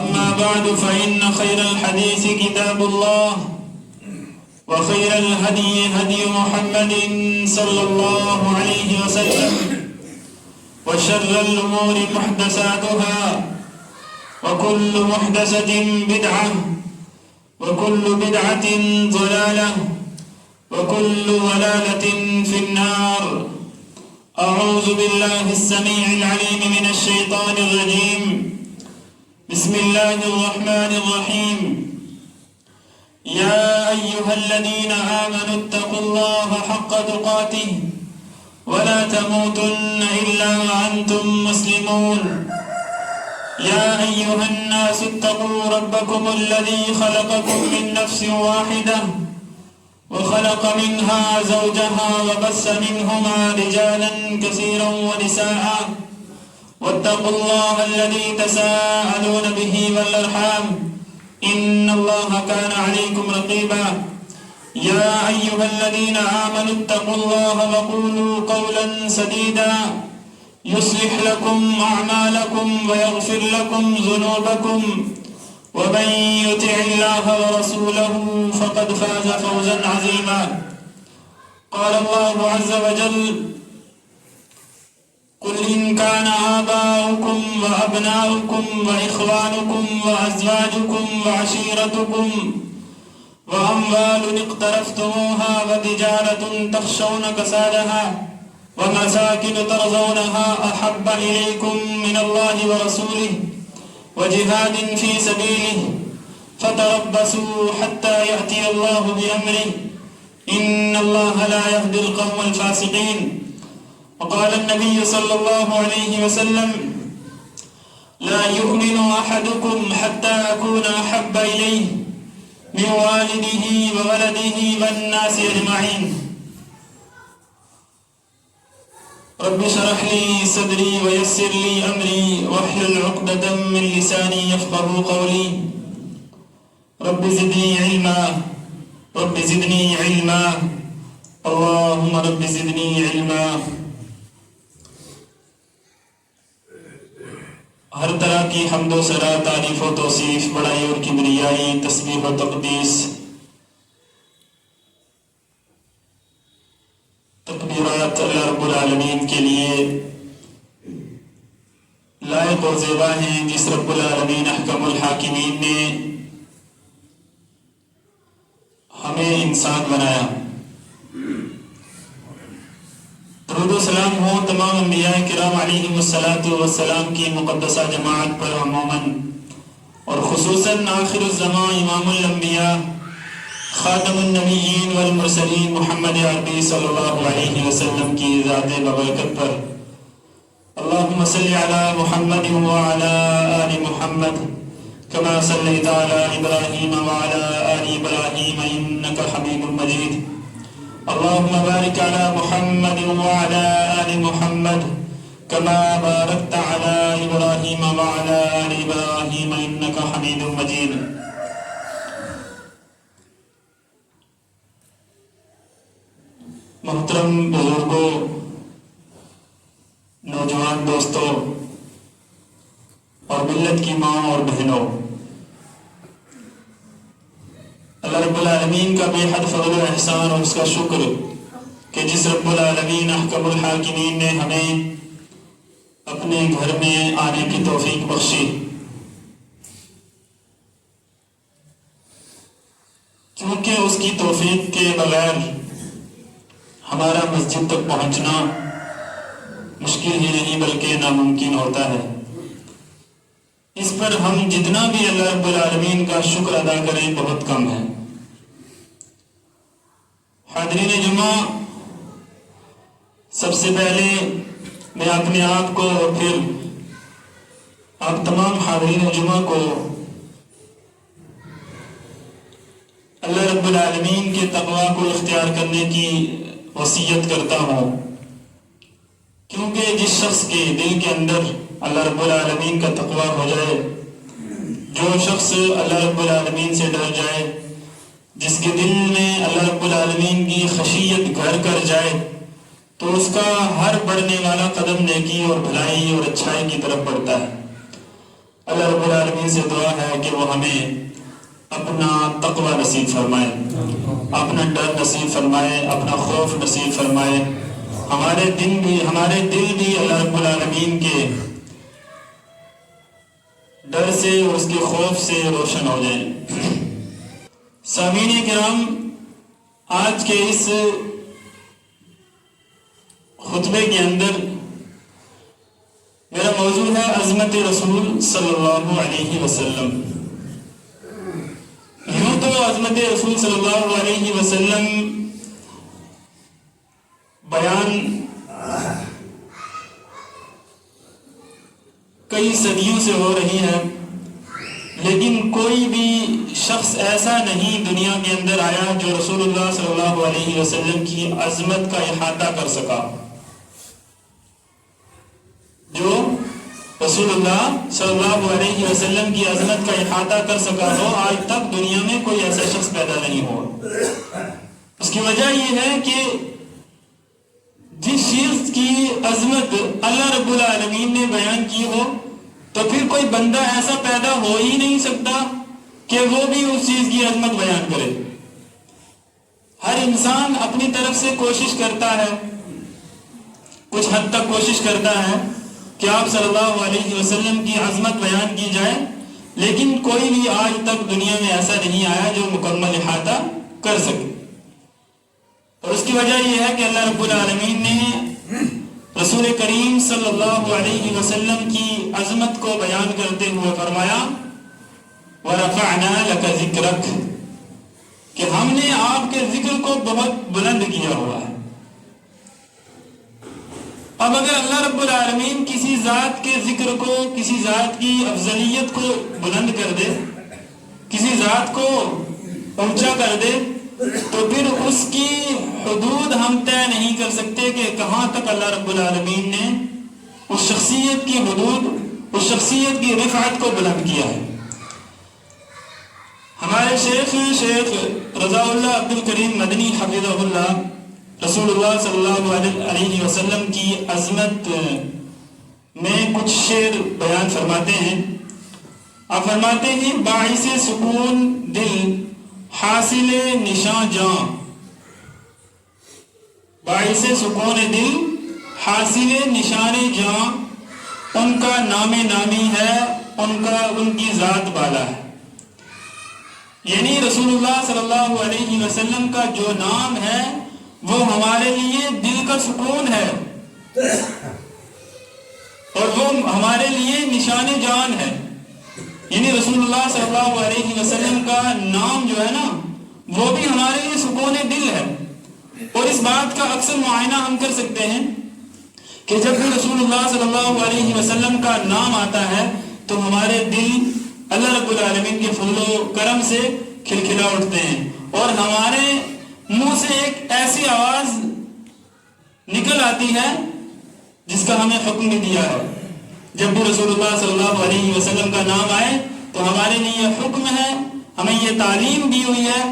أما بعد فإن خير الحديث كتاب الله وخير الهدي هدي محمد صلى الله عليه وسلم وشر الأمور محدثاتها وكل محدثة بدعة وكل بدعة ضلالة وكل ضلالة في النار. أعوذ بالله السميع العليم من الشيطان الرجيم. بسم الله الرحمن الرحيم. يا أيها الذين آمنوا اتقوا الله حق تقاته ولا تموتن إلا وأنتم مسلمون. يا أيها الناس اتقوا ربكم الذي خلقكم من نفس واحدة وخلق منها زوجها وبث منهما رجالا كثيرا ونساء واتقوا الله الذي تساءلون به والأرحام إن الله كان عليكم رقيبا. يا أيها الذين آمنوا اتقوا الله وقولوا قولا سديدا يصلح لكم أعمالكم ويغفر لكم ذنوبكم ومن يطع الله ورسوله فقد فاز فوزا عظيما. قال الله عز وجل: قل إن كان آباؤكم وأبناؤكم وإخوانكم وأزواجكم وعشيرتكم وأموال اقترفتموها وتجارة تخشون كسادها ومساكن ترضونها أحب إليكم من الله ورسوله وجهاد في سبيله فتربصوا حتى يأتي الله بأمره إن الله لا يهدي القوم الفاسقين. وقال النبي صلى الله عليه وسلم: لا يؤمن أحدكم حتى أكون أحب إليه من والده وولده والناس أجمعين. رب اشرح لي صدري ويسر لي أمري واحلل عقدة من لساني يفقهوا قولي. رب زدني علما رب زدني علما اللهم رب زدني علما. ہر طرح کی حمد و ثنا، تعریف و توصیف، بڑائی اور کبریائی، تسبیح و تقدیس، تکبیرات اللہ رب العالمین کے لیے لائق اور زیبا ہیں، جس رب العالمین احکم الحاکمین نے ہمیں انسان بنایا. درود و سلام ہو تمام انبیاء کرام علیہم السلام کی مقدسہ جماعت پر عموماً، اور خصوصاً آخر الزمان امام الانبیاء خاتم النبیین والمرسلین محمد عربی صلی اللہ علیہ وسلم کی ذات ببرکت پر. اللہم صلی علی محمد وعلی آل محمد کما صلیت علی ابراہیم وعلی آل ابراہیم انکا حمید مجید. اللهم بارك على محمد وعلى آل محمد كما باركت على إبراهيم وعلى آل إبراهيم إنك حميد مجيد. محترم بزرگوں، نوجوان دوستوں اور ملت کی ماں اور بہنوں، اللہ رب العالمین کا بے حد فضل و احسان اور اس کا شکر کہ جس رب العالمین احکم الحاکمین نے ہمیں اپنے گھر میں آنے کی توفیق بخشی. کیونکہ اس کی توفیق کے بغیر ہمارا مسجد تک پہنچنا مشکل ہی نہیں بلکہ ناممکن ہوتا ہے. اس پر ہم جتنا بھی اللہ رب العالمین کا شکر ادا کریں بہت کم ہے. حاضرین جمعہ، سب سے پہلے میں اپنے آپ کو اور پھر آپ تمام حاضرین جمعہ کو اللہ رب العالمین کے تقوی کو اختیار کرنے کی وصیت کرتا ہوں. کیونکہ جس شخص کے دل کے اندر اللہ رب العالمین کا تقوی ہو جائے، جو شخص اللہ رب العالمین سے ڈر جائے، جس کے دل میں اللہ رب العالمین کی خشیت گھر کر جائے، تو اس کا ہر بڑھنے والا قدم نیکی اور بھلائی اور اچھائی کی طرف بڑھتا ہے. اللہ رب العالمین سے دعا ہے کہ وہ ہمیں اپنا تقوی نصیب فرمائے، اپنا ڈر نصیب فرمائے، اپنا خوف نصیب فرمائے. ہمارے دل بھی اللہ رب العالمین کے ڈر سے اور اس کے خوف سے روشن ہو جائیں. سامعین کرام، آج کے اس خطبے کے اندر میرا موضوع ہے عظمت رسول صلی اللہ علیہ وسلم. یوں تو عظمت رسول صلی اللہ علیہ وسلم بیان کئی صدیوں سے ہو رہی ہے، لیکن کوئی بھی شخص ایسا نہیں دنیا کے اندر آیا جو رسول اللہ صلی اللہ علیہ وسلم کی عظمت کا احاطہ کر سکا. جو رسول اللہ صلی اللہ علیہ وسلم کی عظمت کا احاطہ کر سکا ہو، آج تک دنیا میں کوئی ایسا شخص پیدا نہیں ہوا. اس کی وجہ یہ ہے کہ جس چیز کی عظمت اللہ رب العالمین نے بیان کی ہو تو پھر کوئی بندہ ایسا پیدا ہو ہی نہیں سکتا کہ وہ بھی اس چیز کی عظمت بیان کرے. ہر انسان اپنی طرف سے کوشش کرتا ہے، کچھ حد تک کوشش کرتا ہے کہ آپ صلی اللہ علیہ وسلم کی عظمت بیان کی جائے، لیکن کوئی بھی آج تک دنیا میں ایسا نہیں آیا جو مکمل احاطہ کر سکے. اور اس کی وجہ یہ ہے کہ اللہ رب العالمین نے رسول کریم صلی اللہ علیہ وسلم کی عظمت کو بیان کرتے ہوئے فرمایا وَرَفَعْنَا لَكَ ذِكْرَكَ، کہ ہم نے آپ کے ذکر کو بہت بلند کیا ہوا ہے. اب اگر اللہ رب العالمین کسی ذات کے ذکر کو، کسی ذات کی افضلیت کو بلند کر دے، کسی ذات کو اونچا کر دے، تو پھر اس کی حدود ہم طے نہیں کر سکتے کہ کہاں تک اللہ رب العالمین نے اس شخصیت کی حدود، اس شخصیت کی رفعت کو بلند کیا ہے. ہمارے شیخ رضا اللہ عبد الکریم مدنی حفظہ اللہ رسول اللہ صلی اللہ علیہ وسلم کی عظمت میں کچھ شعر بیان فرماتے ہیں. آپ فرماتے ہیں باعث سکون دل حاصل نشان جاں، باعث سکون دل حاصل نشان جاں، ان کا نام نامی ہے، ان کی ذات بالا ہے. یعنی رسول اللہ صلی اللہ علیہ وسلم کا جو نام ہے وہ ہمارے لیے دل کا سکون ہے اور وہ ہمارے لیے نشان جان ہے. یعنی رسول اللہ صلی اللہ علیہ وسلم کا نام جو ہے نا وہ بھی ہمارے لیے سکون دل ہے. اور اس بات کا اکثر معائنہ ہم کر سکتے ہیں کہ جب بھی رسول اللہ صلی اللہ علیہ وسلم کا نام آتا ہے تو ہمارے دل اللہ رب العالمین کے فضل و کرم سے کھلکھلا اٹھتے ہیں اور ہمارے منہ سے ایک ایسی آواز نکل آتی ہے جس کا ہمیں حکم بھی دیا ہے. جب بھی رسول اللہ صلی اللہ علیہ وسلم کا نام آئے تو ہمارے لیے یہ حکم ہے، ہمیں یہ تعلیم دی ہوئی ہے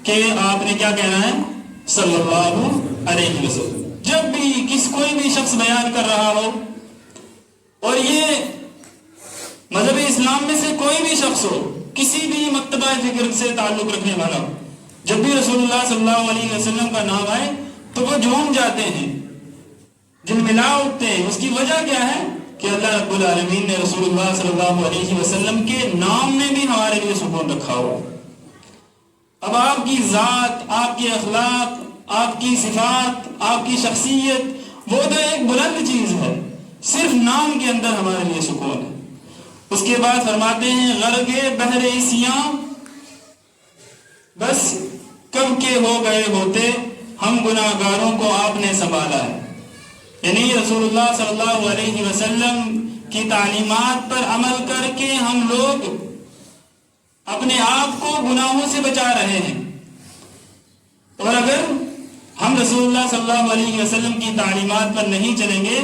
کہ آپ نے کیا کہنا ہے صلی اللہ علیہ وسلم. جب بھی کوئی بھی شخص بیان کر رہا ہو، اور یہ مذہب اسلام میں سے کوئی بھی شخص ہو، کسی بھی مکتبہ فکر سے تعلق رکھنے والا ہو، جب بھی رسول اللہ صلی اللہ علیہ وسلم کا نام آئے تو وہ جھوم جاتے ہیں، جھلملا اٹھتے ہیں. اس کی وجہ کیا ہے کہ اللہ رب العالمین نے رسول اللہ صلی اللہ علیہ وسلم کے نام میں بھی ہمارے لیے سکون رکھا ہوا. اب آپ کی ذات، آپ کے اخلاق، آپ کی صفات، آپ کی شخصیت وہ تو ایک بلند چیز ہے، صرف نام کے اندر ہمارے لیے سکون ہے. اس کے بعد فرماتے ہیں غرق بحر سیاں بس کب کے ہو گئے ہوتے، ہم گناہگاروں کو آپ نے سنبھالا ہے. یعنی رسول اللہ صلی اللہ علیہ وسلم کی تعلیمات پر عمل کر کے ہم لوگ اپنے آپ کو گناہوں سے بچا رہے ہیں. اور اگر ہم رسول اللہ صلی اللہ علیہ وسلم کی تعلیمات پر نہیں چلیں گے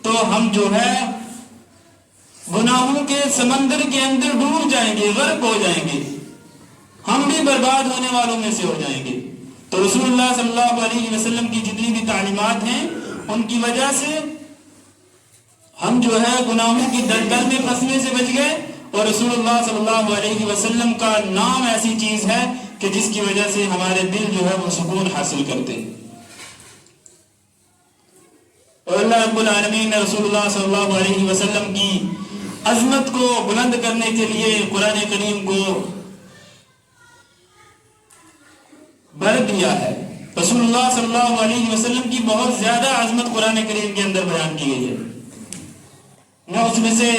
تو ہم جو ہے گناہوں کے سمندر کے اندر ڈوب جائیں گے، غرق ہو جائیں گے، ہم بھی برباد ہونے والوں میں سے ہو جائیں گے. تو رسول اللہ صلی اللہ علیہ وسلم کی جتنی بھی تعلیمات ہیں ان کی وجہ سے ہم جو ہے گناہوں کی دلدل میں پھنسنے سے بچ گئے اور رسول اللہ صلی اللہ علیہ وسلم کا نام ایسی چیز ہے کہ جس کی وجہ سے ہمارے دل جو ہے وہ سکون حاصل کرتے ہیں۔ اور اللہ رب العالمین نے رسول اللہ صلی اللہ علیہ وسلم کی عظمت کو بلند کرنے کے لیے قرآن کریم کو بھر دیا ہے۔ رسول اللہ صلی اللہ علیہ وسلم کی بہت زیادہ عظمت قرآن کریم کے اندر بیان کی گئی ہے۔ میں اس میں سے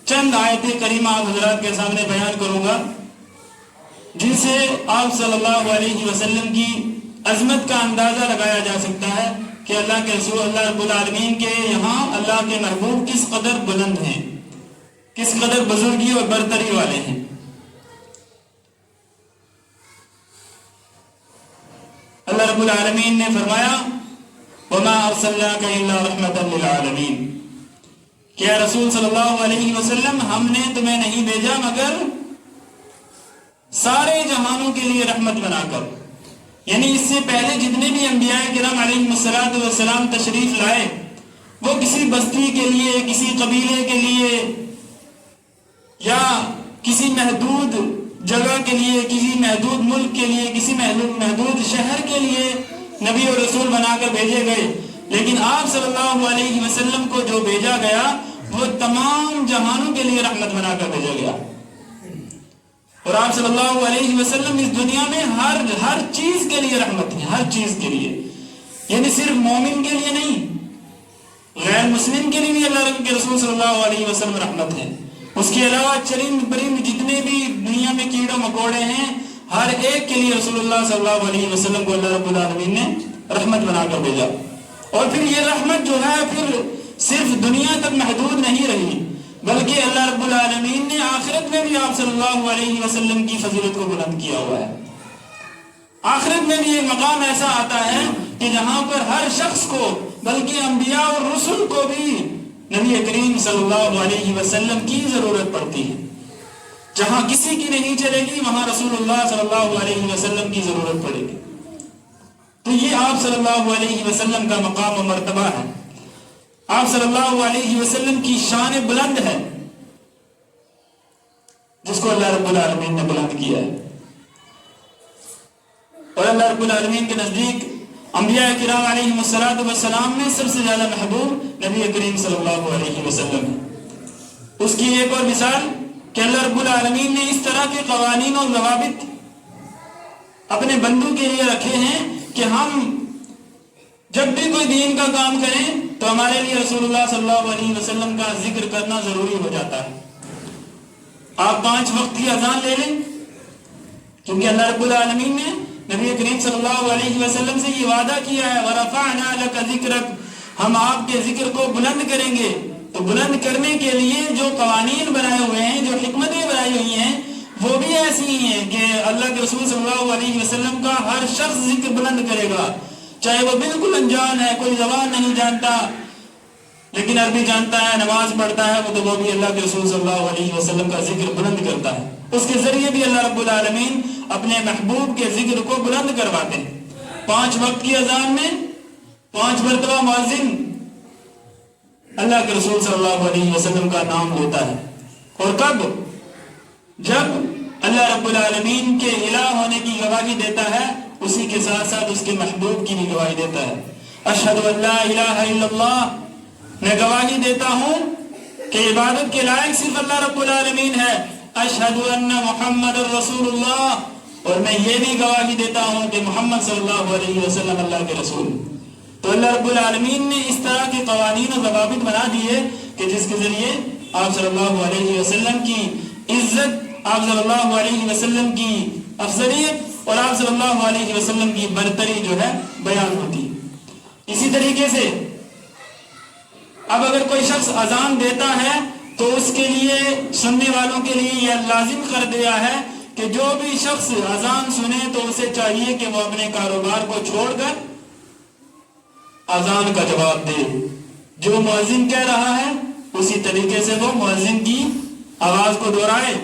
چند آیتیں کریمہ آپ حضرات کے سامنے بیان کروں گا جن سے آپ صلی اللہ علیہ وسلم کی عظمت کا اندازہ لگایا جا سکتا ہے کہ اللہ کے رسول اللہ رب العالمین کے یہاں اللہ کے محبوب کس قدر بلند ہیں، کس قدر بزرگی اور برتری والے ہیں۔ اللہ رب العالمین نے فرمایا وَمَا أَرْسَلْنَاكَ إِلَّا رَحْمَةً لِلْعَالَمِينَ کہ اے رسول صلی اللہ علیہ وسلم ہم نے تمہیں نہیں بھیجا مگر سارے جہانوں کے لیے رحمت بنا کر، یعنی اس سے پہلے جتنے بھی انبیاء کرام علیہ السلام تشریف لائے وہ کسی بستی کے لیے، کسی قبیلے کے لیے یا کسی محدود جگہ کے لیے، کسی محدود ملک کے لیے، کسی محدود شہر کے لیے نبی اور رسول بنا کر بھیجے گئے، لیکن آپ صلی اللہ علیہ وسلم کو جو بھیجا گیا وہ تمام جہانوں کے لیے رحمت بنا کر بھیجا گیا۔ اور آپ صلی اللہ علیہ وسلم اس دنیا میں ہر چیز کے لیے رحمت ہے، ہر چیز کے لیے، یعنی صرف مومن کے لیے نہیں، غیر مسلم کے لیے بھی اللہ کے رسول صلی اللہ علیہ وسلم رحمت ہے۔ اس کے علاوہ چرند پرند جتنے بھی دنیا میں کیڑے مکوڑے ہیں ہر ایک کے لیے رسول اللہ صلی اللہ علیہ وسلم کو اللہ رب العالمین نے رحمت بنا کر بھیجا۔ اور پھر یہ رحمت جو ہے پھر صرف دنیا تک محدود نہیں رہی، بلکہ اللہ رب العالمین نے آخرت میں بھی آپ صلی اللہ علیہ وسلم کی فضیلت کو بلند کیا ہوا ہے۔ آخرت میں بھی ایک مقام ایسا آتا ہے کہ جہاں پر ہر شخص کو، بلکہ انبیاء اور رسل کو بھی نبی کریم صلی اللہ علیہ وسلم کی ضرورت پڑتی ہے۔ جہاں کسی کی نہیں چلے گی وہاں رسول اللہ صلی اللہ علیہ وسلم کی ضرورت پڑے گی۔ تو یہ آپ صلی اللہ علیہ وسلم کا مقام و مرتبہ ہے، آپ صلی اللہ علیہ وسلم کی شان بلند ہے جس کو اللہ رب العالمین نے بلند کیا ہے۔ اور اللہ رب العالمین کے نزدیک انبیاء کرام علیہ السلام میں سب سے زیادہ محبوب نبی کریم صلی اللہ علیہ وسلم ہے۔ اس کی ایک اور مثال کہ اللہ رب العالمین نے اس طرح کے قوانین اور ضوابط اپنے بندوں کے لیے رکھے ہیں کہ ہم جب بھی کوئی دین کا کام کریں تو ہمارے لیے رسول اللہ صلی اللہ علیہ وسلم کا ذکر کرنا ضروری ہو جاتا ہے۔ آپ 5 وقت کی اذان لے لیں، کیونکہ اللہ رب العالمین نے نبی کریم صلی اللہ علیہ وسلم سے یہ وعدہ کیا ہے وَرَفَعْنَا لَكَ ذِكْرَكَ، ہم آپ کے ذکر کو بلند کریں گے۔ تو بلند کرنے کے لیے جو قوانین بنائے ہوئے ہیں، جو حکمتیں بنائی ہوئی ہیں، وہ بھی ایسی ہی ہیں کہ اللہ کے رسول صلی اللہ علیہ وسلم کا ہر شخص ذکر بلند کرے گا، چاہے وہ بالکل انجان ہے، کوئی زبان نہیں جانتا لیکن عربی جانتا ہے، نماز پڑھتا ہے، وہ بھی اللہ کے رسول صلی اللہ علیہ وسلم کا ذکر بلند کرتا ہے۔ اس کے ذریعے بھی اللہ رب العالمین اپنے محبوب کے ذکر کو بلند کرواتے ہیں۔ 5 وقت کی اذان میں 5 مرتبہ مؤذن اللہ کے رسول صلی اللہ علیہ وسلم کا نام لیتا ہے، اور کب؟ جب اللہ رب العالمین کے الہ ہونے کی گواہی دیتا ہے، اسی کے ساتھ ساتھ اس کے محبوب کی بھی گواہی دیتا ہے۔ اشہد ان لا الہ الا اللہ، میں گواہی دیتا ہوں کہ عبادت کے لائق صرف اللہ رب العالمین ہے۔ اشہد ان محمد رسول اللہ، اور میں یہ بھی گواہی دیتا ہوں کہ محمد صلی اللہ علیہ وسلم اللہ کے رسول۔ تو اللہ رب العالمین نے اس طرح کے قوانین و ضوابط بنا دیے کہ جس کے ذریعے آپ صلی اللہ علیہ وسلم کی عزت، آپ صلی اللہ علیہ وسلم کی افضلیت اور آپ صلی اللہ علیہ وسلم کی برتری جو ہے بیان ہوتی ہے۔ اسی طریقے سے اب اگر کوئی شخص اذان دیتا ہے تو اس کے لیے، سننے والوں کے لیے یہ لازم کر دیا ہے کہ جو بھی شخص اذان سنے تو اسے چاہیے کہ وہ اپنے کاروبار کو چھوڑ کر اذان کا جواب دے۔ جو مؤذن کہہ رہا ہے اسی طریقے سے وہ مؤذن کی آواز کو دہرائے،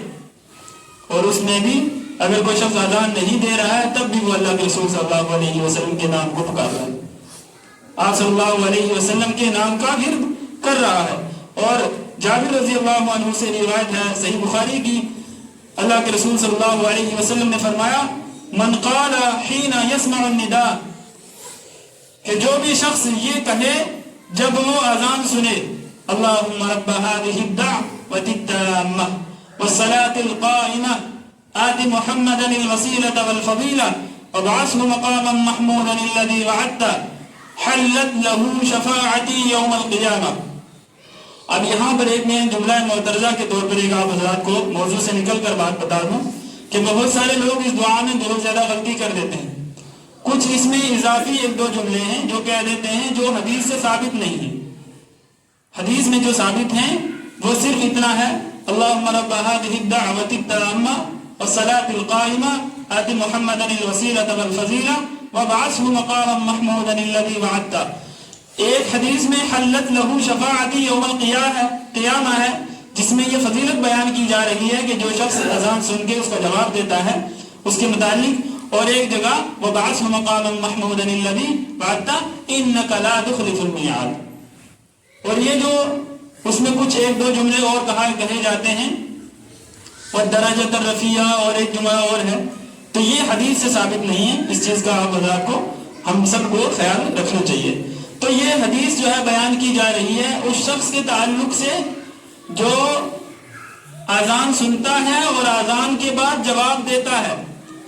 اور اس میں بھی اگر کوئی شخص اذان نہیں دے رہا ہے تب بھی وہ اللہ کے رسول صلی اللہ علیہ وسلم کے نام کو پکار رہا ہے، آپ صلی اللہ علیہ وسلم کے نام کا ورد کر رہا ہے۔ اور جابر رضی اللہ عنہ سے روایت ہے صحیح بخاری کی، اللہ کے رسول صلی اللہ علیہ وسلم نے فرمایا من قال حین یسمع النداء، کہ جو بھی شخص یہ کہے جب وہ اذان سنے اللہم رب هذه الدعوة التامة والصلاة القائمة آت محمدا الوسیلة والفضیلة وابعثه مقاما محمودا الذي وعدته حلت له شفاعتی یوم القیامہ۔ اب یہاں پر ایک میں جملہ معترضہ کے طور پر ایک آپ حضرات کو موضوع سے نکل کر بات بتا دوں کہ بہت سارے لوگ اس دعا میں بہت زیادہ غلطی کر دیتے ہیں۔ کچھ اس میں اضافی ایک دو جملے ہیں جو کہہ دیتے ہیں جو حدیث سے ثابت نہیں ہیں۔ حدیث میں جو ثابت ہیں وہ صرف اتنا ہے اللہم رب هذه الدعوة التامة والصلاة القائمة آت محمدا الوسیلة والفضیلة وابعثه مقاما محمودا الذي وعدته۔ ایک حدیث میں حلت لہو شفاعتی یوم القیامہ ہے جس میں یہ فضیلت بیان کی جا رہی ہے کہ جو شخص اذان سن کے اس کا جواب دیتا ہے اس کے متعلق، اور ایک جگہ وَبَعَثْهُ مَقَامًا مَحْمُودًا الَّذِي وَعَدتَّ إِنَّكَ لَا تُخْلِفُ الْمِيعَادَ۔ اور یہ جو اس میں کچھ ایک دو جملے اور کہے جاتے ہیں وَالدَّرَجَةَ الرَّفِيعَةَ اور ایک جملہ اور ہے، تو یہ حدیث سے ثابت نہیں ہے۔ اس چیز کا آپ حضرات کو ہم سب کو خیال رکھنا چاہیے۔ تو یہ حدیث جو ہے بیان کی جا رہی ہے اس شخص کے تعلق سے جو اذان سنتا ہے اور اذان کے بعد جواب دیتا ہے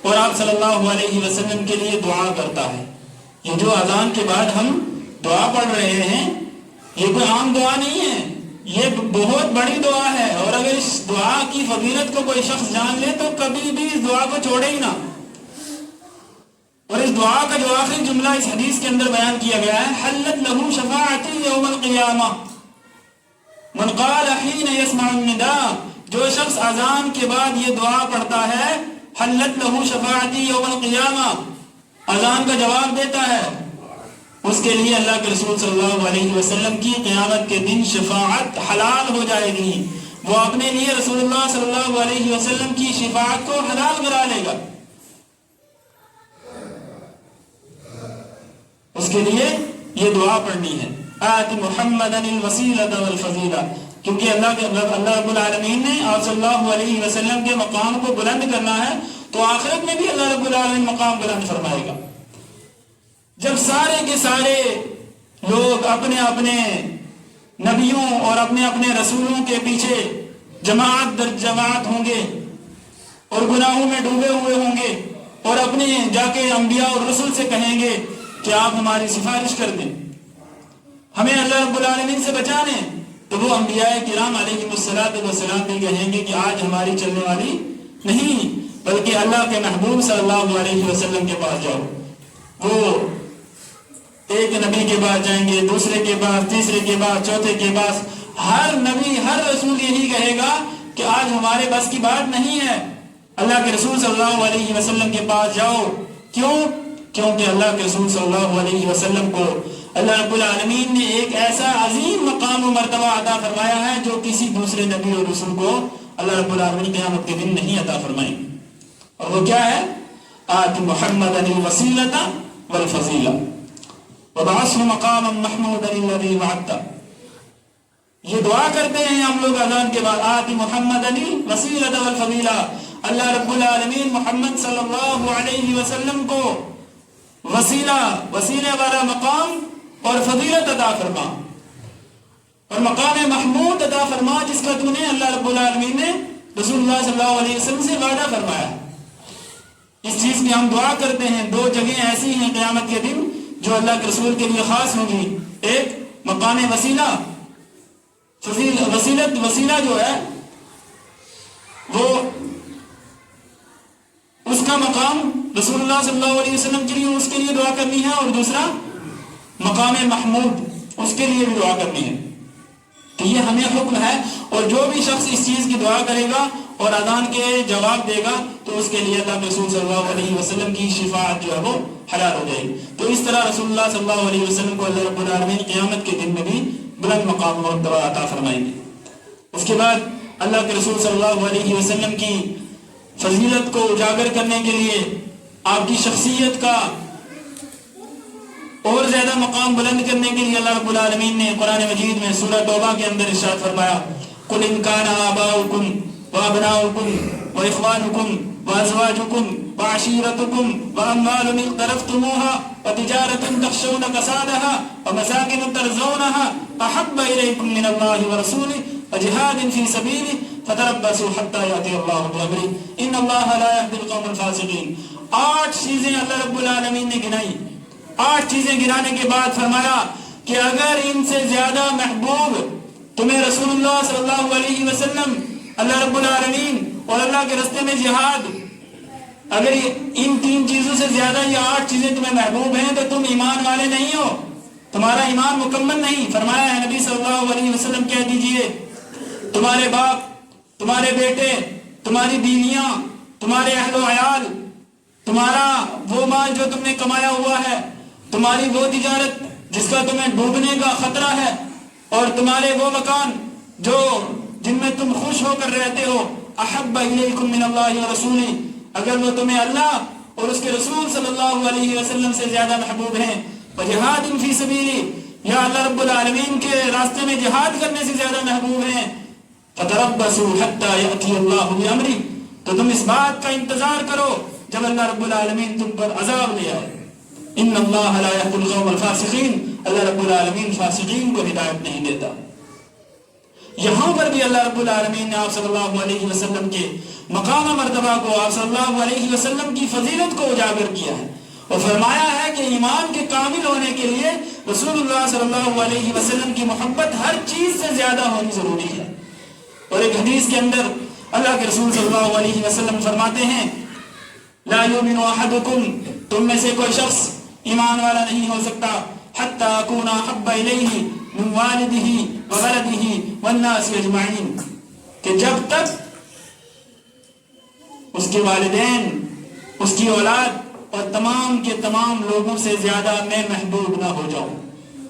اور آپ صلی اللہ علیہ وسلم کے لیے دعا کرتا ہے۔ یہ جو اذان کے بعد ہم دعا پڑھ رہے ہیں یہ کوئی عام دعا نہیں ہے، یہ بہت بڑی دعا ہے، اور اگر اس دعا کی فضیلت کو کوئی شخص جان لے تو کبھی بھی اس دعا کو چھوڑے ہی نہ۔ اور اس دعا کا جو آخری جملہ اس حدیث کے اندر بیان کیا گیا ہے حلت لہو شفاعتی یوم القیامہ من قال حین یسمع النداء، جو شخص اذان کے بعد یہ دعا پڑھتا ہے حلت لہو شفاعتی یوم القیامہ، اذان کا جواب دیتا ہے، اس کے لیے اللہ کے رسول صلی اللہ علیہ وسلم کی قیامت کے دن شفاعت حلال ہو جائے گی۔ وہ اپنے لیے رسول اللہ صلی اللہ علیہ وسلم کی شفاعت کو حلال کرا لے گا۔ اس کے لیے یہ دعا پڑھنی ہے آت محمدا الوسیلۃ والفضیلہ، کیونکہ اللہ رب العالمین نے آپ صلی اللہ علیہ وسلم کے مقام کو بلند کرنا ہے، تو آخرت میں بھی اللہ رب العالمین مقام بلند فرمائے گا۔ جب سارے کے سارے لوگ اپنے اپنے نبیوں اور اپنے اپنے رسولوں کے پیچھے جماعت در جماعت ہوں گے اور گناہوں میں ڈوبے ہوئے ہوں گے اور اپنے جا کے انبیاء اور رسول سے کہیں گے کہ آپ ہماری سفارش کر دیں، ہمیں اللہ رب العالمین سے بچا لیں، تو وہ انبیاء کرام علیہ السلام بھی کہیں گے کہ آج ہماری چلنے والی نہیں، بلکہ اللہ کے محبوب صلی اللہ علیہ وسلم کے پاس جاؤ۔ وہ ایک نبی کے پاس جائیں گے، دوسرے کے پاس، تیسرے کے پاس، چوتھے کے پاس، ہر نبی ہر رسول یہی کہے گا کہ آج ہمارے بس کی بات نہیں ہے، اللہ کے رسول صلی اللہ علیہ وسلم کے پاس جاؤ۔ کیوں؟ کیونکہ اللہ کے رسول صلی اللہ علیہ وسلم کو اللہ رب العالمین نے ایک ایسا عظیم مقام و مرتبہ عطا فرمایا ہے جو کسی دوسرے نبی اور رسول کو اللہ رب العالمین قیامت کے دن نہیں عطا فرمائیں گے، اور وہ کیا ہے؟ آت محمدا الوسیلۃ والفضیلہ وابعثه مقاما محمودا الذی وعدتہ۔ یہ دعا کرتے ہیں ہم لوگ اذان کے بعد آت محمدا الوسیلۃ والفضیلہ، اللہ رب العالمین محمد صلی اللہ علیہ وسلم کو وسیلے والا مقام اور فضیلت عطا فرما اور مقام محمود عطا فرما جس کا تو نے اللہ رب العالمین نے رسول اللہ صلی اللہ علیہ وسلم سے وعدہ فرمایا۔ اس چیز کی ہم دعا کرتے ہیں۔ دو جگہیں ایسی ہیں قیامت کے دن جو اللہ کے رسول کے لیے خاص ہوں گی، ایک مقام وسیلہ، وسیلہ جو ہے وہ اس کا مقام رسول اللہ صلی اللہ علیہ وسلم کے لیے اس کے لیے دعا کرنی ہے، اور دوسرا مقام محمود اس کے لیے بھی دعا کرنی ہے۔ تو یہ ہمیں حکم ہے، اور جو بھی شخص اس چیز کی دعا کرے گا اور اذان کے جواب دے گا تو اس کے لیے اللہ کے رسول صلی اللہ علیہ وسلم کی شفاعت جو ہے وہ حلال ہو جائے گی۔ تو اس طرح رسول اللہ صلی اللہ علیہ وسلم کو اللہ رب العالمین قیامت کے دن میں بھی بلند مقام و مرتبہ عطا فرمائیں گے۔ اس کے بعد اللہ کے رسول صلی اللہ علیہ وسلم کی فضیلت کو اجاگر کرنے کے لیے، آپ کی شخصیت کا اور زیادہ مقام بلند کرنے کے لیے اللہ رب العالمین نے قرآن مجید میں سورہ توبہ کے اندر ارشاد فرمایا قل ان کان آباؤکم وابناؤکم واخوانکم وازواجکم وعشیرتکم واموال اقترفتموها وتجارة تخشون كسادها ومساكن ترضونها احب الیکم من اللہ ورسولہ وجہاد فی سبیلہ فتربصوا حتی یأتی اللہ بامرہ ان اللہ لا یہدی القوم الفاسقین۔ 8 چیزیں اللہ رب العالمین نے گنائی۔ 8 چیزیں گرانے کے بعد فرمایا کہ اگر ان سے زیادہ محبوب تمہیں رسول اللہ صلی اللہ علیہ وسلم، اللہ رب العالمین اور اللہ کے راستے میں جہاد، اگر ان 3 چیزوں سے زیادہ یہ 8 چیزیں تمہیں محبوب ہیں تو تم ایمان والے نہیں ہو، تمہارا ایمان مکمل نہیں۔ فرمایا ہے نبی صلی اللہ علیہ وسلم کہہ دیجئے تمہارے باپ، تمہارے بیٹے، تمہاری بیویاں، تمہارے اہل و عیال، تمہارا وہ مال جو تم نے کمایا ہوا ہے، تمہاری وہ تجارت جس کا تمہیں ڈوبنے کا خطرہ ہے، اور تمہارے وہ مکان جو جن میں تم خوش ہو کر رہتے ہو، احب الیکم من اللہ ورسولہ، اگر وہ تمہیں اللہ اور اس کے رسول صلی اللہ علیہ وسلم سے زیادہ محبوب ہیں، وجہاد فی سبیلہ، یا اللہ رب العالمین کے راستے میں جہاد کرنے سے زیادہ محبوب ہیں، فتربصوا حتی یأتی اللہ بامرہ، تو تم اس بات کا انتظار کرو جب اللہ رب العالمین تم پر عذاب لے آئے۔ ان اللہ لا یہدی القوم الفاسقین، اللہ رب العالمین فاسقین کو ہدایت نہیں دیتا۔ یہاں پر بھی اللہ رب العالمین نے آپ صلی اللہ علیہ وسلم کے مقام مرتبہ کو، آپ صلی اللہ علیہ وسلم کی فضیلت کو اجاگر کیا ہے اور فرمایا ہے کہ ایمان کے کامل ہونے کے لیے رسول اللہ صلی اللہ علیہ وسلم کی محبت ہر چیز سے زیادہ ہونی ضروری ہے۔ اور ایک حدیث کے اندر اللہ کے رسول صلی اللہ علیہ وسلم فرماتے ہیں لا یؤمن احدکم، تم میں سے کوئی شخص ایمان والا نہیں ہو سکتا حتی اکون احب الیہ من والدہ وولدہ والناس اجمعین، کہ جب تک اس کے والدین، اس کی اولاد اور تمام کے تمام لوگوں سے زیادہ میں محبوب نہ ہو جاؤں۔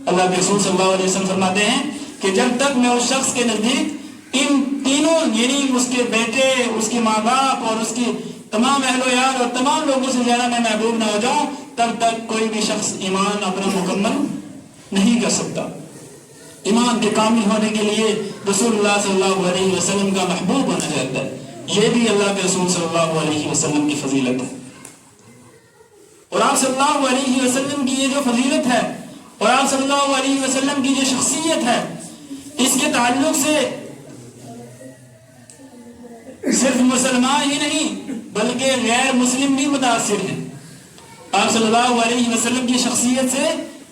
اللہ کے رسول صلی اللہ علیہ وسلم فرماتے ہیں کہ جب تک میں اس شخص کے نزدیک ان تینوں، یعنی اس کے بیٹے، اس کے ماں باپ اور اس کی تمام اہل و عیال اور تمام لوگوں سے زیادہ میں محبوب نہ ہو جاؤں، تب تک کوئی بھی شخص ایمان اپنا مکمل نہیں کر سکتا۔ ایمان کے کامل ہونے کے لیے رسول اللہ صلی اللہ علیہ وسلم کا محبوب ہونا چاہتا ہے۔ یہ بھی اللہ کے رسول صلی اللہ علیہ وسلم کی فضیلت ہے۔ اور آپ صلی اللہ علیہ وسلم کی یہ جو فضیلت ہے اور آپ صلی اللہ علیہ وسلم کی جو شخصیت ہے، اس کے تعلق سے صرف مسلمان ہی نہیں بلکہ غیر مسلم بھی متاثر ہیں۔ آپ صلی اللہ علیہ وسلم کی شخصیت سے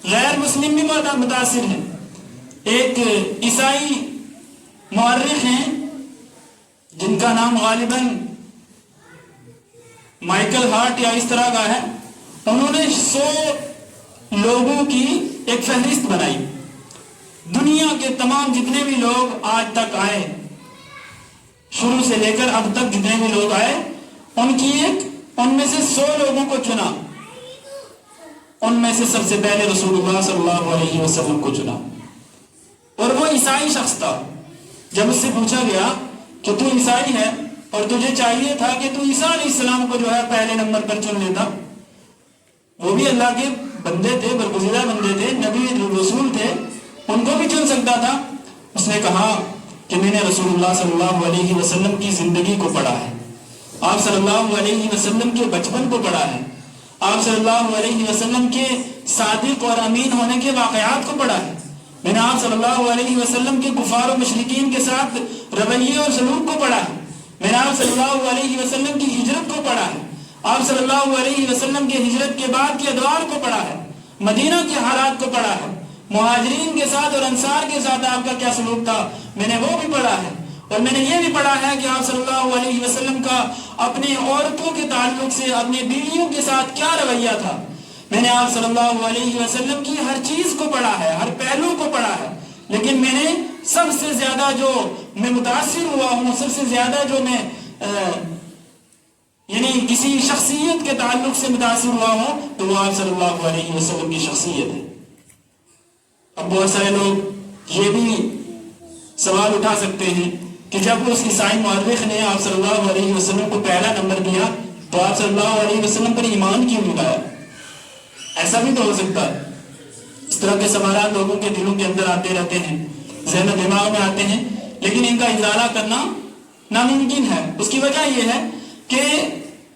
غیر مسلم بھی متاثر ہیں۔ ایک عیسائی مورخ ہیں جن کا نام غالباً مائیکل ہارٹ یا اس طرح کا ہے، انہوں نے 100 لوگوں کی ایک فہرست بنائی، دنیا کے تمام جتنے بھی لوگ آج تک آئے، شروع سے لے کر اب تک جتنے بھی لوگ آئے، ان میں سے 100 لوگوں کو چنا، ان میں سے سب سے پہلے رسول اللہ صلی اللہ علیہ وسلم کو چنا، اور وہ عیسائی شخص تھا۔ جب اس سے پوچھا گیا کہ تو عیسائی ہے اور تجھے چاہیے تھا کہ تو عیسیٰ علیہ السلام کو جو ہے پہلے نمبر پر چن لیتا، وہ بھی اللہ کے بندے تھے، برگزیدہ بندے تھے، نبی رسول تھے، ان کو بھی چن سکتا تھا۔ اس نے کہا کہ میں نے رسول اللہ صلی اللہ علیہ وسلم کی زندگی کو پڑھا ہے، آپ صلی اللہ علیہ وسلم کے بچپن کو پڑھا ہے، آپ صلی اللہ علیہ وسلم کے صادق اور امین ہونے کے واقعات کو پڑھا ہے، میں نے آپ صلی اللہ علیہ وسلم کے کفار و مشرکین کے ساتھ رویے اور سلوک کو پڑھا ہے، میں نے آپ صلی اللہ علیہ وسلم کی ہجرت کو پڑھا ہے، آپ صلی اللہ علیہ وسلم کے ہجرت کے بعد کے ادوار کو پڑھا ہے، مدینہ کے حالات کو پڑھا ہے، مہاجرین کے ساتھ اور انصار کے ساتھ آپ کا کیا سلوک تھا، میں نے وہ بھی پڑھا ہے، اور میں نے یہ بھی پڑھا ہے کہ آپ صلی اللہ علیہ وسلم کا اپنی عورتوں کے تعلق سے اپنی بیویوں کے ساتھ کیا رویہ تھا، میں نے آپ صلی اللہ علیہ وسلم کی ہر چیز کو پڑھا ہے، ہر پہلو کو پڑھا ہے، لیکن میں نے سب سے زیادہ جو میں متاثر ہوا ہوں، سب سے زیادہ جو میں یعنی کسی شخصیت کے تعلق سے متاثر ہوا ہوں تو وہ آپ صلی اللہ علیہ وسلم کی شخصیت ہے۔ اب بہت سارے لوگ یہ بھی سوال اٹھا سکتے ہیں کہ جب اس عیسائی مورخ نے آپ صلی اللہ علیہ وسلم کو پہلا نمبر دیا تو آپ صلی اللہ علیہ وسلم پر ایمان کیوں نہیں لایا؟ ایسا بھی تو ہو سکتا ہے طرح کے سوالات لوگوں کے دلوں کے اندر آتے رہتے ہیں، ذہن و دماغ میں آتے ہیں، لیکن ان کا ازالہ کرنا ناممکن ہے۔ اس کی وجہ یہ ہے کہ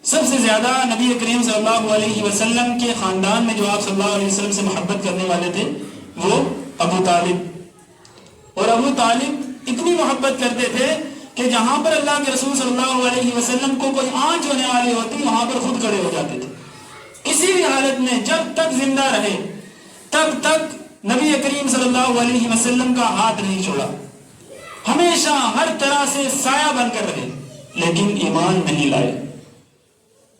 سب سے زیادہ نبی کریم صلی اللہ علیہ وسلم کے خاندان میں جو آپ صلی اللہ علیہ وسلم سے محبت کرنے والے تھے وہ ابو طالب، اور ابو طالب اتنی محبت کرتے تھے کہ جہاں پر اللہ کے رسول صلی اللہ علیہ وسلم کو کوئی آنچ ہونے والی ہوتی وہاں پر خود کھڑے ہو جاتے تھے۔ کسی بھی حالت میں جب تک زندہ رہے تب تک نبی کریم صلی اللہ علیہ وسلم کا ہاتھ نہیں چھوڑا، ہمیشہ ہر طرح سے سایہ بن کر رہے، لیکن ایمان نہیں لائے۔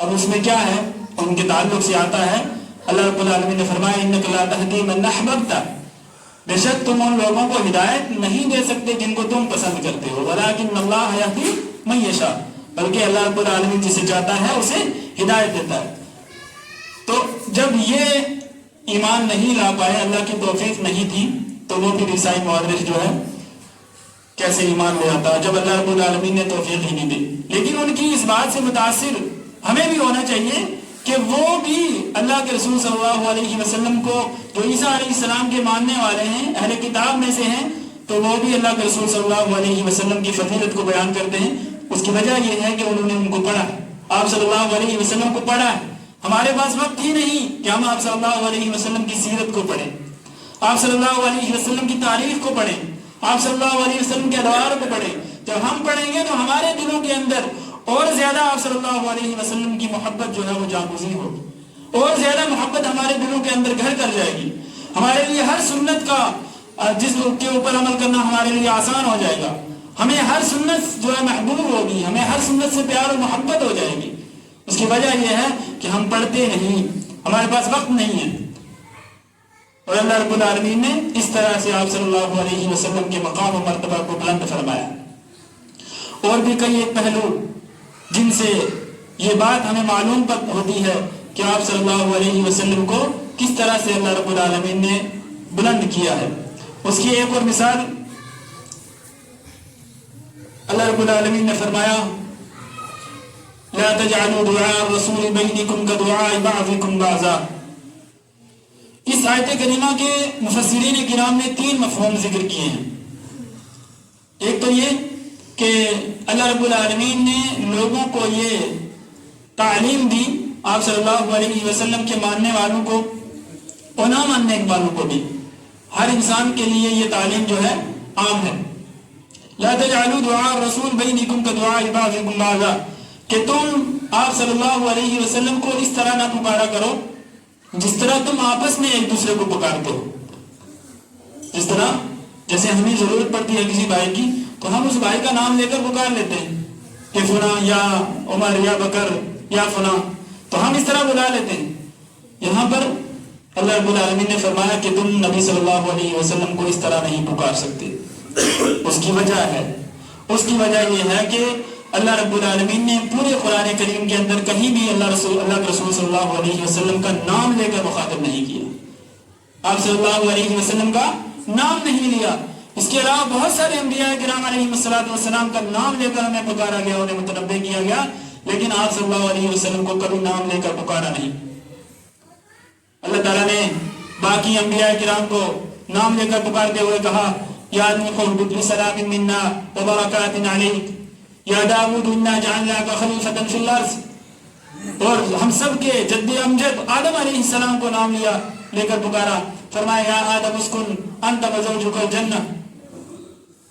اب اس میں کیا ہے؟ ان کے تعلق سے آتا ہے اللہ رب العالمین نے فرمایا انک لا تہدی من احببت، بے شک تم ان لوگوں کو ہدایت نہیں دے سکتے جن کو تم پسند کرتے ہو، ولکن اللہ یہدی من یشاء، بلکہ اللہ رب العالمین جسے چاہتا ہے اسے ہدایت دیتا ہے۔ تو جب یہ ایمان نہیں لا پائے، اللہ کی توفیق نہیں تھی، تو وہ پھر عیسائی مورخ جو ہے کیسے ایمان لے آتا جب اللہ رب العالمین نے توفیق ہی نہیں دی۔ لیکن ان کی اس بات سے متاثر ہمیں بھی ہونا چاہیے کہ وہ بھی اللہ کے رسول صلی اللہ علیہ وسلم کو، جو عیسیٰ علیہ السلام کے ماننے والے ہیں، اہل کتاب میں سے ہیں، تو وہ بھی اللہ کے رسول صلی اللہ علیہ وسلم کی فضیلت کو بیان کرتے ہیں۔ اس کی وجہ یہ ہے کہ انہوں نے ان کو پڑھا، آپ صلی اللہ علیہ وسلم کو پڑھا ہے۔ ہمارے پاس وقت ہی نہیں کہ ہم آپ صلی اللہ علیہ وسلم کی سیرت کو پڑھیں، آپ صلی اللہ علیہ وسلم کی تاریخ کو پڑھیں، آپ صلی اللہ علیہ وسلم کے ادوار کو پڑھیں۔ جب ہم پڑھیں گے تو ہمارے دلوں کے اندر اور زیادہ آپ صلی اللہ علیہ وسلم کی محبت جو ہے وہ جاگزی ہوگی، اور زیادہ محبت ہمارے دلوں کے اندر گھر کر جائے گی۔ ہمارے لیے ہر سنت کا جس کے اوپر عمل کرنا ہمارے لیے آسان ہو جائے گا، ہمیں ہر سنت جو ہے محبوب ہوگی، ہمیں ہر سنت سے پیار اور محبت ہو جائے گی۔ اس کی وجہ یہ ہے کہ ہم پڑھتے نہیں، ہمارے پاس وقت نہیں ہے۔ اور اللہ رب العالمین نے اس طرح سے آپ صلی اللہ علیہ وسلم کے مقام و مرتبہ کو بلند فرمایا۔ اور بھی کئی ایک پہلو جن سے یہ بات ہمیں معلوم ہوتی ہے کہ آپ صلی اللہ علیہ وسلم کو کس طرح سے اللہ رب العالمین نے بلند کیا ہے۔ اس کی ایک اور مثال اللہ رب العالمین نے فرمایا لا تجعلوا دعاء الرسول بینکم کدعاء بعضکم بعضا۔ اس آیت کریمہ کے مفسرین کرام نے 3 مفہوم ذکر کیے ہیں۔ ایک تو یہ کہ اللہ رب العالمین نے لوگوں کو یہ تعلیم دی، آپ صلی اللہ علیہ وسلم کے ماننے والوں کو اور نہ ماننے والوں کو بھی، ہر انسان کے لیے یہ تعلیم جو ہے عام ہے۔ لا تجعلوا دعاء الرسول بینکم کدعاء بعضکم بعضا، کہ تم آپ صلی اللہ علیہ وسلم کو اس طرح نہ پکارا کرو جس طرح تم آپس میں ایک دوسرے کو پکارتے ہو۔ جس طرح جیسے ہمیں ضرورت پڑتی ہے کسی بھائی کی تو ہم اس بھائی کا نام لے کر پکار لیتے ہیں کہ فلاں یا عمر یا بکر یا فلاں، تو ہم اس طرح بلا لیتے ہیں۔ یہاں پر اللہ رب العالمین نے فرمایا کہ تم نبی صلی اللہ علیہ وسلم کو اس طرح نہیں پکار سکتے۔ اس کی وجہ یہ ہے کہ اللہ رب العالمین نے پورے قرآن کریم کے اندر کہیں بھی اللہ کے رسول صلی اللہ علیہ وسلم کا نام لے کر مخاطب نہیں کیا، آپ صلی اللہ علیہ وسلم کا نام نہیں لیا۔ اس کے علاوہ بہت سارے انبیاء کرام علیہ السلام کا نام لے کر انہیں پکارا گیا، انہیں متنبہ کیا گیا، لیکن آپ صلی اللہ علیہ وسلم کو کبھی نام لے کر پکارا نہیں۔ اللہ تعالیٰ نے باقی انبیاء کرام کو نام لے کر پکارتے ہوئے کہا یا نوح اہبط بسلام منا وبرکات علیک یا داؤد انا جعلناک خلیفۃ فی الارض، اور ہم سب کے جد امجد آدم علیہ السلام کو نام لے کر پکارا، فرمایا یا آدم اسکن انت وزوجک الجنہ۔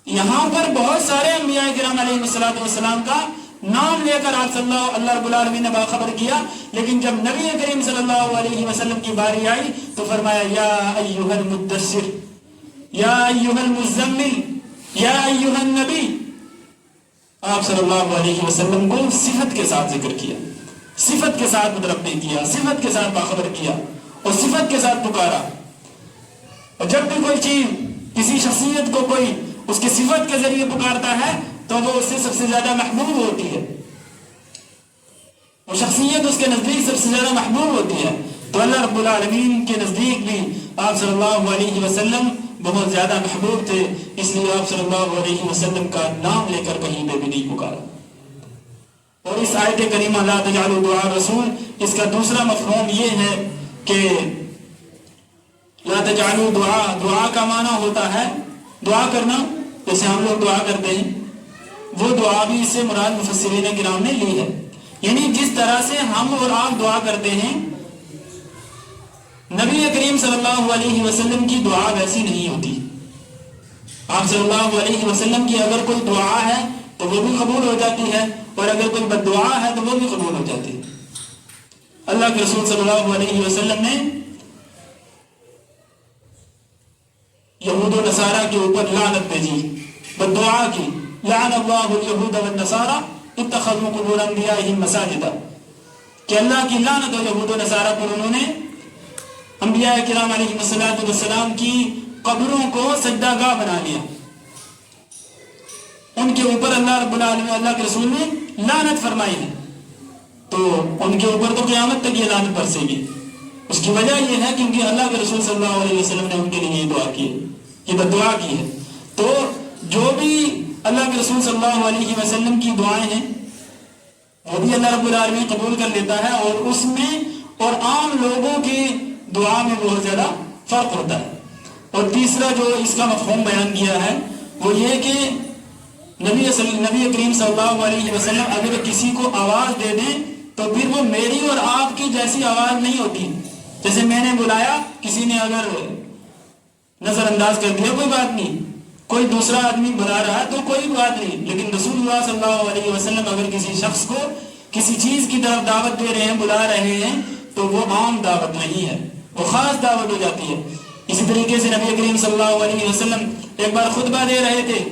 یہاں پر بہت سارے انبیاء کرام علیہ السلام کا نام لے کر اللہ رب العالمین نے باخبر کیا، لیکن جب نبی کریم صلی اللہ علیہ وسلم کی باری آئی تو فرمایا یا ایھا المدثر یا ایھا المزمل یا ایھا النبی۔ آپ صلی اللہ علیہ وسلم کو صفت کے ساتھ ذکر کیا، صفت کے ساتھ متنبہ کیا، صفت کے ساتھ باخبر کیا اور صفت کے ساتھ پکارا۔ اور جب بھی کوئی چیز کسی شخصیت کو کوئی اس کی صفت کے ذریعے پکارتا ہے تو وہ اس سے سب سے زیادہ محبوب ہوتی ہے، وہ شخصیت اس کے نزدیک سب سے زیادہ محبوب ہوتی ہے۔ تو اللہ رب العالمین کے نزدیک بھی آپ صلی اللہ علیہ وسلم بہت زیادہ محبوب تھے، اس لیے آپ صلی اللہ علیہ وسلم کا نام لے کر کہیں پہ بھی نہیں پکارا۔ اور اس آیت کریمہ لا تجعلوا دعاء الرسول، اس کا دوسرا مفہوم یہ ہے کہ لا تجعلوا دعا کا معنی ہوتا ہے دعا کرنا، جیسے ہم لوگ دعا کرتے ہیں، وہ دعا بھی اس سے مراد مفسرین کرام نے لی ہے. یعنی جس طرح سے ہم اور آپ دعا کرتے ہیں، نبی کریم صلی اللہ علیہ وسلم کی دعا ویسی نہیں ہوتی. آپ صلی اللہ علیہ وسلم کی اگر کوئی دعا ہے تو وہ بھی قبول ہو جاتی ہے، اور اگر کوئی بد دعا ہے تو وہ بھی قبول ہو جاتی ہے. اللہ کے رسول صلی اللہ علیہ وسلم نے یہود و نصارہ کے اوپر لعنت بھیجی، بد دعا کی، لعن اللہ الیہود والنصارى اتخذوا قبور انبیائہم مساجدا، کہ اللہ کی لعنت ہو یہود و نصارہ پر، انہوں نے انبیاء کرام علیہ السلام کی قبروں کو سجدہ گاہ بنا لیا. ان کے اوپر اللہ رب العالمین، اللہ کے رسول نے لعنت فرمائی ہے، تو ان کے اوپر تو قیامت تک یہ لعنت برسے گی. اس کی وجہ یہ ہے کیونکہ اللہ کے رسول صلی اللہ علیہ وسلم نے ان کے لیے یہ دعا کی ہے، یہ بد دعا کی ہے. تو جو بھی اللہ کے رسول صلی اللہ علیہ وسلم کی دعائیں ہیں وہ بھی اللہ رب العالمین قبول کر لیتا ہے، اور اس میں اور عام لوگوں کی دعا میں بہت زیادہ فرق ہوتا ہے. اور تیسرا جو اس کا مفہوم بیان کیا ہے وہ یہ کہ نبی کریم صلی اللہ علیہ وسلم اگر کسی کو آواز دے دیں تو پھر وہ میری اور آپ کی جیسی آواز نہیں ہوتی. جیسے میں نے بلایا، کسی نے اگر نظر انداز کر دیا کوئی بات نہیں، کوئی دوسرا آدمی بلا رہا ہے تو کوئی بات نہیں، لیکن رسول اللہ صلی اللہ علیہ وسلم اگر کسی شخص کو کسی چیز کی طرف دعوت دے رہے ہیں، بلا رہے ہیں، تو وہ عام دعوت نہیں ہے، وہ خاص دعوت ہو جاتی ہے. اسی طریقے سے نبی کریم صلی اللہ علیہ وسلم ایک بار خطبہ دے رہے تھے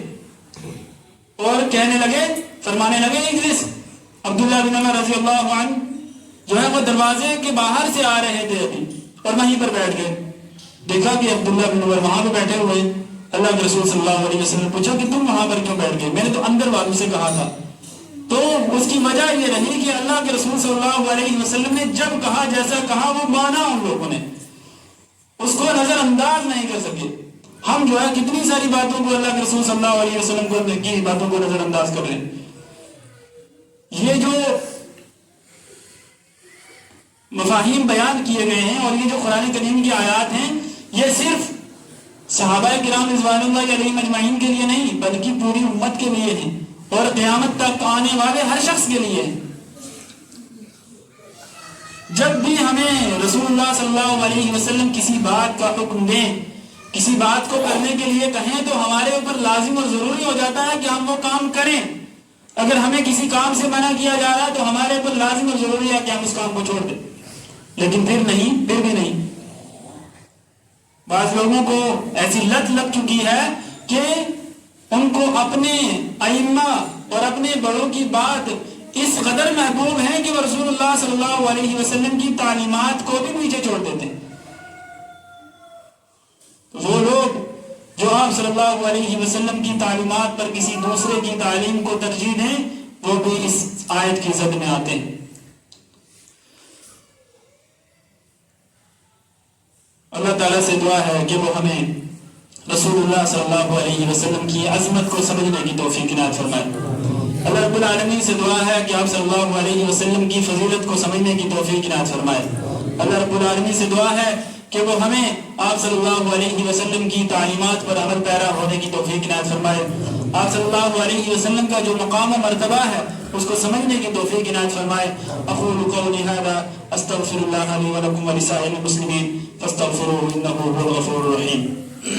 اور کہنے لگے، فرمانے لگے اجلس. عبداللہ بن عمر رضی اللہ عنہ جو ہے وہ دروازے کے باہر سے آ رہے تھے ابھی، اور وہیں پر بیٹھ گئے. دیکھا کہ عبداللہ بن عمر وہاں پہ بیٹھے ہوئے. اللہ کے رسول صلی اللہ علیہ وسلم نے پوچھا کہ تم وہاں پر کیوں بیٹھ گئے؟ میں نے تو اندر والوں سے کہا تھا. تو اس کی وجہ یہ رہی کہ اللہ کے رسول صلی اللہ علیہ وسلم نے جب کہا، جیسا کہا، وہ مانا ان لوگوں نے، اس کو نظر انداز نہیں کر سکے. ہم جو ہے کتنی ساری باتوں کو اللہ کے رسول صلی اللہ علیہ وسلم کی باتوں کو نظر انداز کر رہے ہیں. یہ جو مفاہیم بیان کیے گئے ہیں اور یہ جو قرآن کریم کی آیات ہیں، یہ صرف صحابہ کرام رضوان اللہ علیہم اجمعین کے لیے نہیں بلکہ پوری امت کے لیے ہیں، اور قیامت تک آنے والے ہر شخص کے لیے ہیں. جب بھی ہمیں رسول اللہ صلی اللہ علیہ وسلم کسی بات کا حکم دیں، کسی بات کو کرنے کے لیے کہیں، تو ہمارے اوپر لازم اور ضروری ہو جاتا ہے کہ ہم وہ کام کریں. اگر ہمیں کسی کام سے منع کیا جا رہا ہے تو ہمارے اوپر لازم اور ضروری ہے کہ ہم اس کام کو چھوڑ دیں. لیکن پھر بھی نہیں. بعض لوگوں کو ایسی لت لگ چکی ہے کہ ان کو اپنے ائمہ اور اپنے بڑوں کی بات اس قدر محبوب ہے کہ وہ رسول اللہ صلی اللہ علیہ وسلم کی تعلیمات کو بھی پیچھے چھوڑ دیتے ہیں. وہ لوگ جو آپ صلی اللہ علیہ وسلم کی تعلیمات پر کسی دوسرے کی تعلیم کو ترجیح دیں، وہ بھی اس آیت کی زد میں آتے ہیں. اللہ تعالیٰ سے دعا ہے کہ وہ ہمیں رسول اللہ صلی اللہ علیہ وسلم کی عظمت کو سمجھنے کی توفیق عنایت فرمائے. اللہ رب العالمین سے دعا ہے کہ آپ صلی اللہ علیہ وسلم کی فضیلت کو سمجھنے کی توفیق عنایت فرمائے. اللہ رب العالمین سے دعا ہے کہ وہ ہمیں آپ صلی اللہ علیہ وسلم کی تعلیمات پر عمل پیرا ہونے کی توفیق عنایت فرمائے. آپ صلی اللہ علیہ وسلم کا جو مقام و مرتبہ ہے اس کو سمجھنے کی توفیق عنایت فرمائے. اقول قولی ھذا استغفر اللہ لی ولکم ولسائر المسلمین فاستغفروہ انہ هو الغفور الرحیم.